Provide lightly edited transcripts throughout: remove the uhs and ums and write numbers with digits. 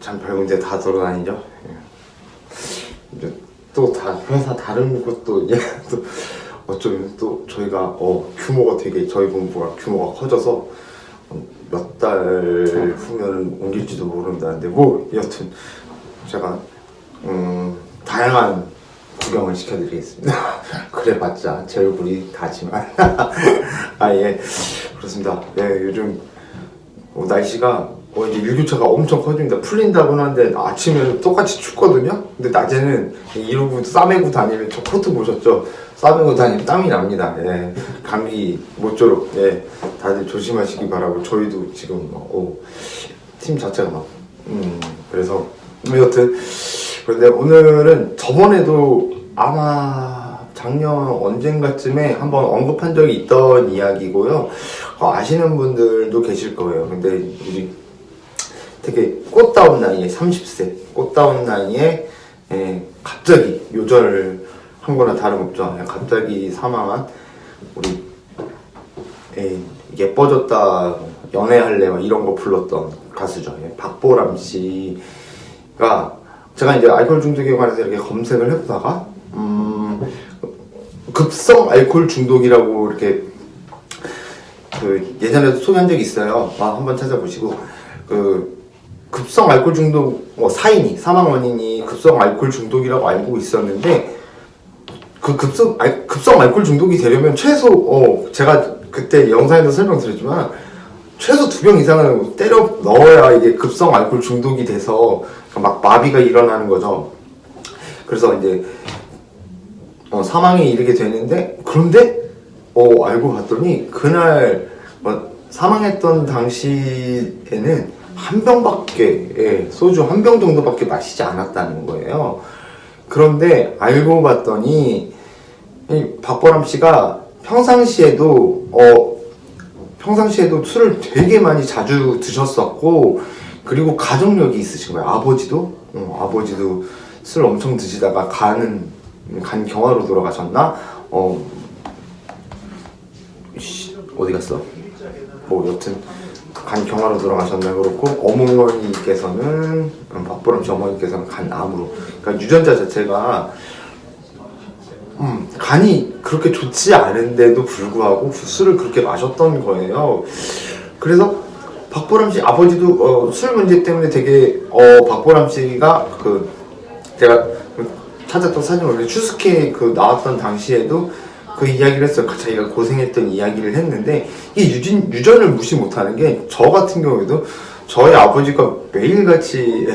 참 별건 데 다 돌아다니죠. 예. 이제 또 다 회사 다른 곳도 이제 또 어쩌면 또 저희가 규모가 되게 저희 본부가 규모가 커져서 몇 달 후면은 옮길지도 모른다는데 뭐 여튼 제가 다양한 구경을 시켜드리겠습니다. 그래봤자 제 얼굴이 다지만 예 그렇습니다. 예 요즘 날씨가 이제 일교차가 엄청 커집니다. 풀린다고는 하는데 아침에는 똑같이 춥거든요. 근데 낮에는 이러고 싸매고 다니면 저 코트 보셨죠? 싸매고 다니면 땀이 납니다. 예. 감기 모쪼록 예. 다들 조심하시기 바라고 저희도 지금 팀 자체가 막 그래서 여튼 그런데 오늘은 저번에도 아마 작년 언젠가쯤에 한번 언급한 적이 있던 이야기고요. 아시는 분들도 계실 거예요. 근데 우리 되게 꽃다운 나이에 30세 꽃다운 나이에 갑자기 요절을 한 거나 다름없죠. 갑자기 사망한 우리 예뻐졌다 연애할래 막 이런 거 불렀던 가수죠. 박보람 씨가 제가 이제 알코올 중독에 관해서 이렇게 검색을 해보다가 급성 알코올 중독이라고 이렇게 그 예전에도 소개한 적이 있어요. 한번 찾아보시고 급성 알코올 중독 사망 원인이 급성 알코올 중독이라고 알고 있었는데 그 급성 알코올 중독이 되려면 최소 제가 그때 영상에도 설명드렸지만 최소 2병 이상은 때려 넣어야 이게 급성 알코올 중독이 돼서 막 마비가 일어나는 거죠. 그래서 이제 사망에 이르게 되는데 그런데 알고 봤더니 그날 사망했던 당시에는 한 병밖에 소주 한 병 정도밖에 마시지 않았다는 거예요. 그런데 알고 봤더니 이 박보람 씨가 평상시에도 술을 되게 많이 자주 드셨었고 그리고 가족력이 있으신 거예요. 아버지도 술 엄청 드시다가 간 경화로 돌아가셨나? 어디 갔어? 여튼 간 경화로 돌아가셨나 그렇고 어머니께서는 박보람 씨 어머니께서는 간암으로 그러니까 유전자 자체가 간이 그렇게 좋지 않은데도 불구하고 술을 그렇게 마셨던 거예요. 그래서 박보람 씨 아버지도 술 문제 때문에 되게 박보람 씨가 제가 찾았던 사진 원래 추스케 나왔던 당시에도 그 이야기를 했어요. 자기가 고생했던 이야기를 했는데 이게 유전을 무시 못하는 게 저 같은 경우에도 저희 아버지가 매일같이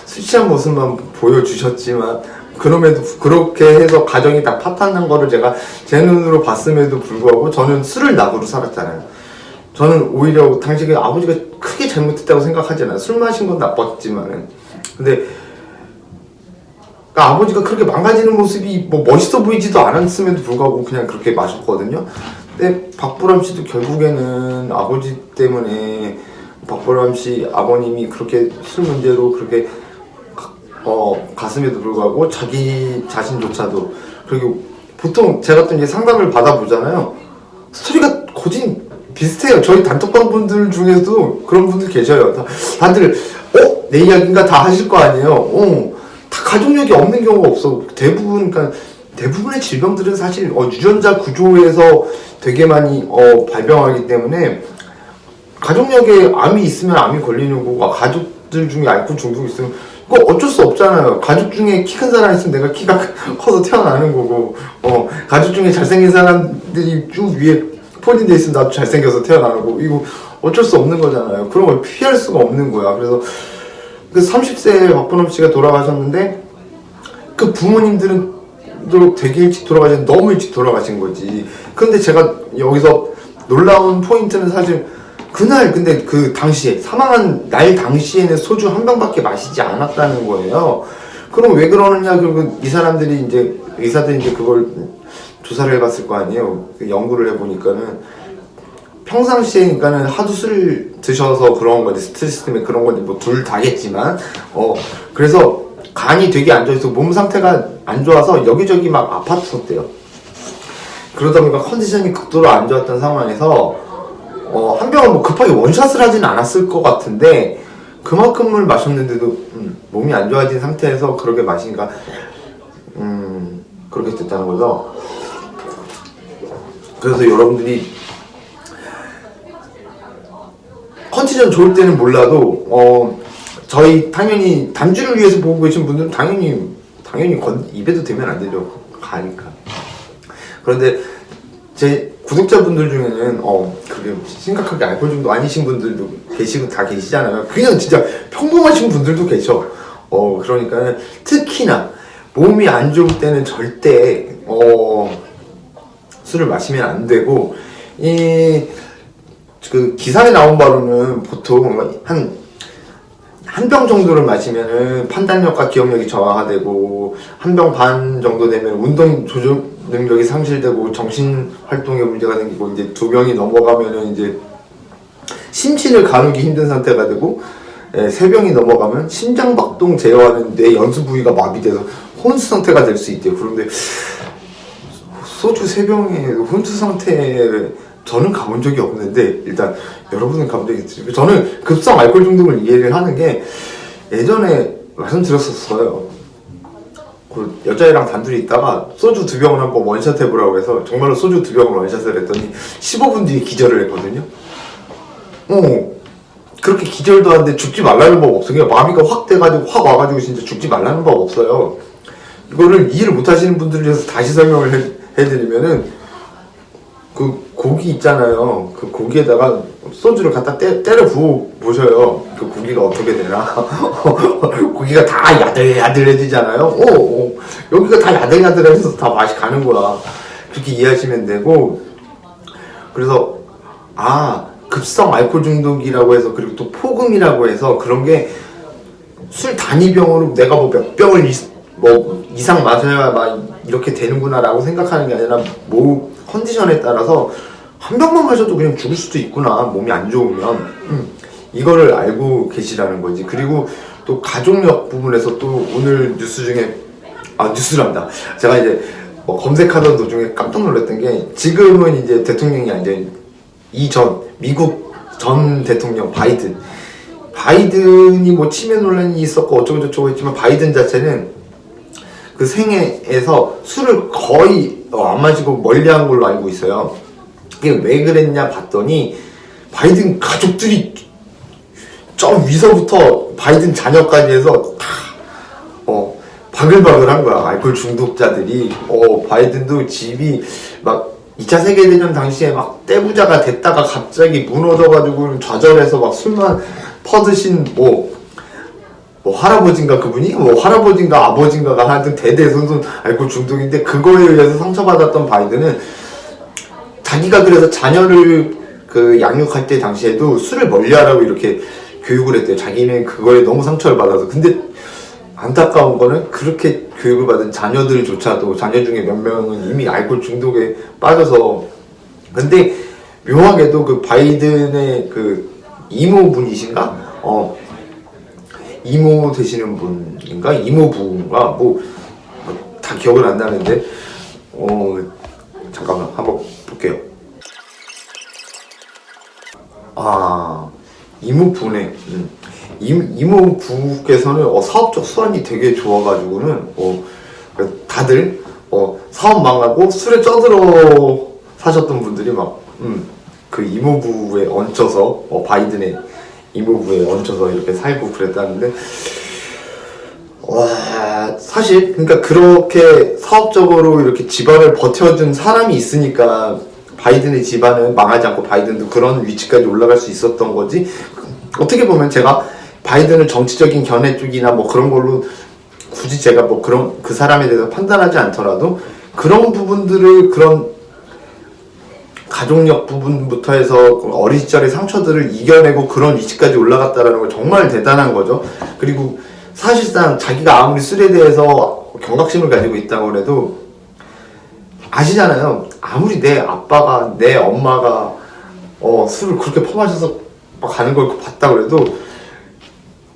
술 취한 모습만 보여주셨지만 그럼에도 그렇게 해서 가정이 다 파탄난 거를 제가 제 눈으로 봤음에도 불구하고 저는 술을 낙으로 살았잖아요. 저는 오히려 당시에 아버지가 크게 잘못했다고 생각하잖아요. 술 마신 건 나빴지만은 근데 그러니까 아버지가 그렇게 망가지는 모습이 멋있어 보이지도 않았음에도 불구하고 그냥 그렇게 마셨거든요. 근데 박보람 씨도 결국에는 아버지 때문에 박보람 씨 아버님이 그렇게 술 문제로 그렇게 갔음에도 불구하고 자기 자신조차도 그리고 보통 제가 또 이제 상담을 받아보잖아요. 스토리가 거진 비슷해요. 저희 단톡방 분들 중에서도 그런 분들 계셔요. 다들 내 이야기인가 다 하실 거 아니에요. 다 가족력이 없는 경우가 없어. 그러니까 대부분의 질병들은 사실 유전자 구조에서 되게 많이 발병하기 때문에 가족력에 암이 있으면 암이 걸리는 거고 가족들 중에 알코올 중독이 있으면 그거 어쩔 수 없잖아요. 가족 중에 키 큰 사람 있으면 내가 키가 커서 태어나는 거고 가족 중에 잘생긴 사람들이 쭉 위에 포진돼 있으면 나도 잘생겨서 태어나는 거고 이거 어쩔 수 없는 거잖아요. 그런 걸 피할 수가 없는 거야. 그래서 30세 박보람 씨가 돌아가셨는데 그 부모님들은 또 되게 일찍 돌아가신 너무 일찍 돌아가신 거지. 근데 제가 여기서 놀라운 포인트는 사실 그날 근데 그 당시에 사망한 날 당시에는 소주 한 병밖에 마시지 않았다는 거예요. 그럼 왜 그러느냐? 그리고 이 사람들이 이제 의사들이 이제 그걸 조사를 해봤을 거 아니에요. 연구를 해보니까는 평상시에 그러니까는 하도 술을 드셔서 그런 건지 스트레스 때문에 그런 건지 둘 다겠지만 그래서 간이 되게 안 좋아서 몸 상태가 안 좋아서 여기저기 막 아팠었대요. 그러다 보니까 컨디션이 극도로 안 좋았던 상황에서 한 병을 급하게 원샷을 하진 않았을 것 같은데 그만큼을 마셨는데도 몸이 안 좋아진 상태에서 그렇게 마시니까 그렇게 됐다는 거죠. 그래서 여러분들이 컨디션 좋을 때는 몰라도 저희 당연히 단주를 위해서 보고 계신 분들은 당연히 입에도 대면 안 되죠. 가니까. 그런데 제 구독자분들 중에는 그게 심각하게 알코올 중독 아니신 분들도 계시잖아요. 그냥 진짜 평범하신 분들도 계셔. 그러니까 특히나 몸이 안 좋을 때는 절대 술을 마시면 안 되고, 그 기사에 나온 바로는 보통 한 병 정도를 마시면은 판단력과 기억력이 저하되고, 한 병 반 정도 되면 운동 조절 능력이 상실되고 정신 활동에 문제가 생기고, 이제 2병이 넘어가면은 이제 심신을 가누기 힘든 상태가 되고, 3병이 넘어가면 심장박동 제어하는 뇌 연수 부위가 마비돼서 혼수 상태가 될 수 있대요. 그런데 소주 3병에 혼수 상태를 저는 가본 적이 없는데, 일단 여러분은 가본 적이 있으시고, 저는 급성 알코올 중독을 이해를 하는 게, 예전에 말씀드렸었어요. 그 여자애랑 단둘이 있다가 소주 2병을 한번 원샷 해보라고 해서 정말로 소주 2병을 원샷을 했더니 15분 뒤에 기절을 했거든요. 그렇게 기절도 하는데 죽지 말라는 법 없어요. 그냥 마비가 확 돼가지고 확 와가지고 진짜 죽지 말라는 법 없어요. 이거를 이해를 못 하시는 분들을 위해서 다시 설명을 해드리면은, 그 고기 있잖아요. 그 고기에다가 소주를 갖다 때려 부어 보셔요. 그 고기가 어떻게 되나? 고기가 다 야들야들해지잖아요. 여기가 다 야들야들해서 다 맛이 가는 거야. 그렇게 이해하시면 되고, 그래서 급성 알코올 중독이라고 해서, 그리고 또 포금이라고 해서 그런 게 술 단위병으로 내가 뭐 몇 병을 이상 마셔야 막 이렇게 되는구나라고 생각하는 게 아니라, 컨디션에 따라서 한 병만 마셔도 그냥 죽을 수도 있구나, 몸이 안 좋으면. 이거를 알고 계시라는 거지. 그리고 또 가족력 부분에서 또 오늘 뉴스 중에 뉴스란다. 제가 이제 검색하던 도중에 깜짝 놀랐던 게, 지금은 이제 대통령이 앉아있는 미국 전 대통령 바이든이 뭐 치매 논란이 있었고 어쩌고저쩌고 했지만, 바이든 자체는 그 생애에서 술을 거의 안 마시고 멀리한 걸로 알고 있어요. 이게 왜 그랬냐 봤더니, 바이든 가족들이 저 위서부터 바이든 자녀까지 해서 다 바글바글한 거야. 알코올 중독자들이. 바이든도 집이 막 2차 세계대전 당시에 막 떼부자가 됐다가 갑자기 무너져가지고 좌절해서 막 술만 퍼드신 할아버지인가 그분이? 할아버지인가 아버지인가가 하여튼 대대손손 알코올 중독인데, 그거에 의해서 상처받았던 바이든은 자기가 그래서 자녀를 양육할 때 당시에도 술을 멀리하라고 이렇게 교육을 했대요. 자기는 그거에 너무 상처를 받아서. 근데 안타까운 거는 그렇게 교육을 받은 자녀들조차도, 자녀 중에 몇 명은 이미 알코올 중독에 빠져서. 근데 묘하게도 그 바이든의 그 이모분이신가? 이모 되시는 분인가? 이모부인가? 다 기억은 안 나는데, 잠깐만, 한번 볼게요. 이모부네. 이모부께서는 사업적 수완이 되게 좋아가지고는, 다들, 사업 망하고 술에 쪄들어 사셨던 분들이 그 이모부에 얹혀서, 바이든의 이모부에 얹혀서 이렇게 살고 그랬다는데, 사실 그러니까 그렇게 사업적으로 이렇게 집안을 버텨준 사람이 있으니까 바이든의 집안은 망하지 않고 바이든도 그런 위치까지 올라갈 수 있었던 거지. 어떻게 보면 제가 바이든은 정치적인 견해 쪽이나 뭐 그런 걸로 굳이 제가 뭐 그런 그 사람에 대해서 판단하지 않더라도, 그런 부분들을, 그런 가족력 부분부터 해서 어린 시절의 상처들을 이겨내고 그런 위치까지 올라갔다라는 건 정말 대단한 거죠. 그리고 사실상 자기가 아무리 술에 대해서 경각심을 가지고 있다고 해도, 아시잖아요. 아무리 내 아빠가, 내 엄마가 술을 그렇게 퍼마셔서 막 가는 걸 봤다고 해도,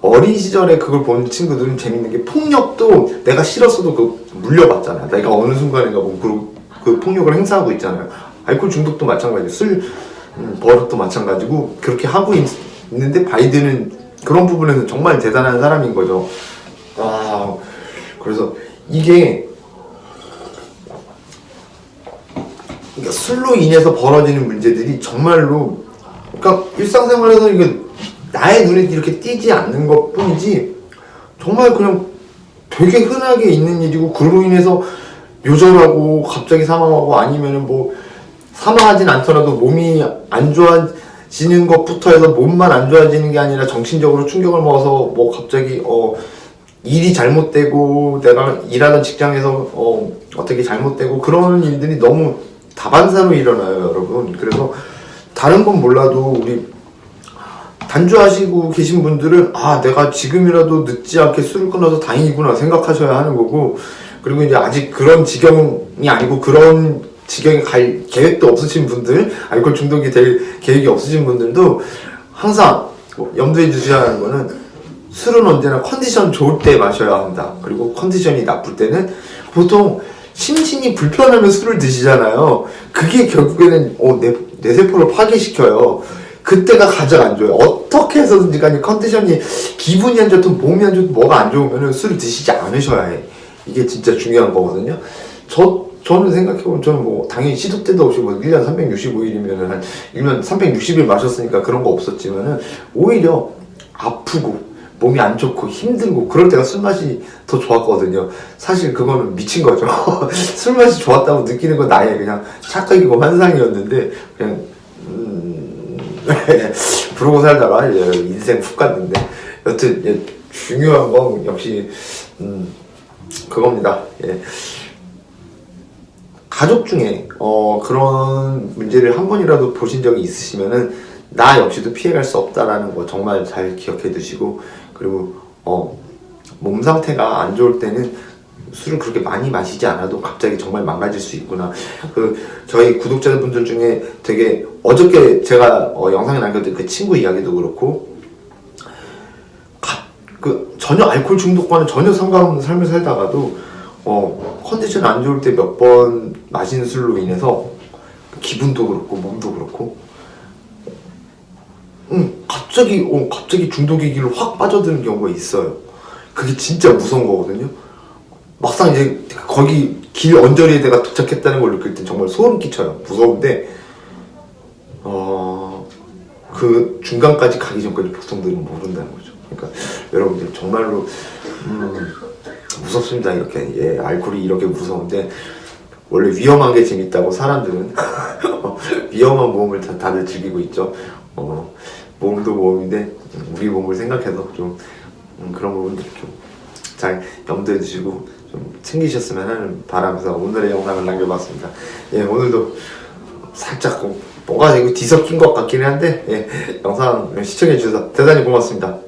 어린 시절에 그걸 본 친구들은 재밌는 게, 폭력도 내가 싫었어도 물려봤잖아요. 내가 어느 순간인가 보면 그 폭력을 행사하고 있잖아요. 알코올 중독도 마찬가지고, 술 버릇도 마찬가지고 그렇게 하고 있는데, 바이든은 그런 부분에서 정말 대단한 사람인 거죠. 그래서 이게 그러니까 술로 인해서 벌어지는 문제들이 정말로, 그러니까 일상생활에서 이게 나의 눈에 이렇게 띄지 않는 것 뿐이지 정말 그냥 되게 흔하게 있는 일이고, 그로 인해서 요절하고 갑자기 사망하고, 아니면은 뭐 사망하진 않더라도 몸이 안 좋아지는 것부터 해서 몸만 안 좋아지는 게 아니라 정신적으로 충격을 먹어서 뭐 갑자기 일이 잘못되고, 내가 일하던 직장에서 어떻게 잘못되고, 그런 일들이 너무 다반사로 일어나요, 여러분. 그래서 다른 건 몰라도 우리 단주하시고 계신 분들은 내가 지금이라도 늦지 않게 술을 끊어서 다행이구나 생각하셔야 하는 거고, 그리고 이제 아직 그런 지경이 아니고 그런 지경에 갈 계획도 없으신 분들, 알코올 중독이 될 계획이 없으신 분들도 항상 염두에 두셔야 하는 거는, 술은 언제나 컨디션 좋을 때 마셔야 한다. 그리고 컨디션이 나쁠 때는, 보통 심신이 불편하면 술을 드시잖아요. 그게 결국에는 뇌세포를 파괴시켜요. 그때가 가장 안 좋아요. 어떻게 해서든지 간에 컨디션이, 기분이 안 좋든 몸이 안 좋든 뭐가 안 좋으면 술을 드시지 않으셔야 해. 이게 진짜 중요한 거거든요. 저는 생각해보면, 저는 뭐 당연히 시도 때도 없이 뭐 1년 365일이면은 한 1년 360일 마셨으니까 그런 거 없었지만은, 오히려 아프고 몸이 안 좋고 힘들고 그럴 때가 술 맛이 더 좋았거든요. 사실 그거는 미친 거죠. 술 맛이 좋았다고 느끼는 건 나의 그냥 착각이고 환상이었는데, 그냥 부르고 살다가 이제 인생 훅 갔는데, 여튼 중요한 건 역시 그겁니다. 가족 중에 그런 문제를 한 번이라도 보신 적이 있으시면은, 나 역시도 피해갈 수 없다라는 거 정말 잘 기억해 두시고, 그리고 몸 상태가 안 좋을 때는 술을 그렇게 많이 마시지 않아도 갑자기 정말 망가질 수 있구나. 저희 구독자분들 중에 되게, 어저께 제가 영상에 남겨둔 그 친구 이야기도 그렇고, 전혀 알코올 중독과는 전혀 상관없는 삶을 살다가도 컨디션 안 좋을 때 몇 번 마신 술로 인해서 기분도 그렇고 몸도 그렇고 갑자기 중독의 길로 확 빠져드는 경우가 있어요. 그게 진짜 무서운 거거든요. 막상 이제 거기 길 언저리에 내가 도착했다는 걸 느낄 때 정말 소름 끼쳐요. 무서운데 그 중간까지 가기 전까지 보통들은 모른다는 거죠. 그러니까 여러분들 정말로 무섭습니다. 이렇게 알코올이 이렇게 무서운데, 원래 위험한 게 재밌다고 사람들은 위험한 모험을 다들 즐기고 있죠. 모험도 모험인데 우리 몸을 생각해서 좀 그런 부분들 좀 잘 염두에 두시고 좀 챙기셨으면 하는 바람에서 오늘의 영상을 남겨봤습니다. 오늘도 살짝 뭔가 이거 뒤섞인 것 같긴 한데 영상 시청해 주셔서 대단히 고맙습니다.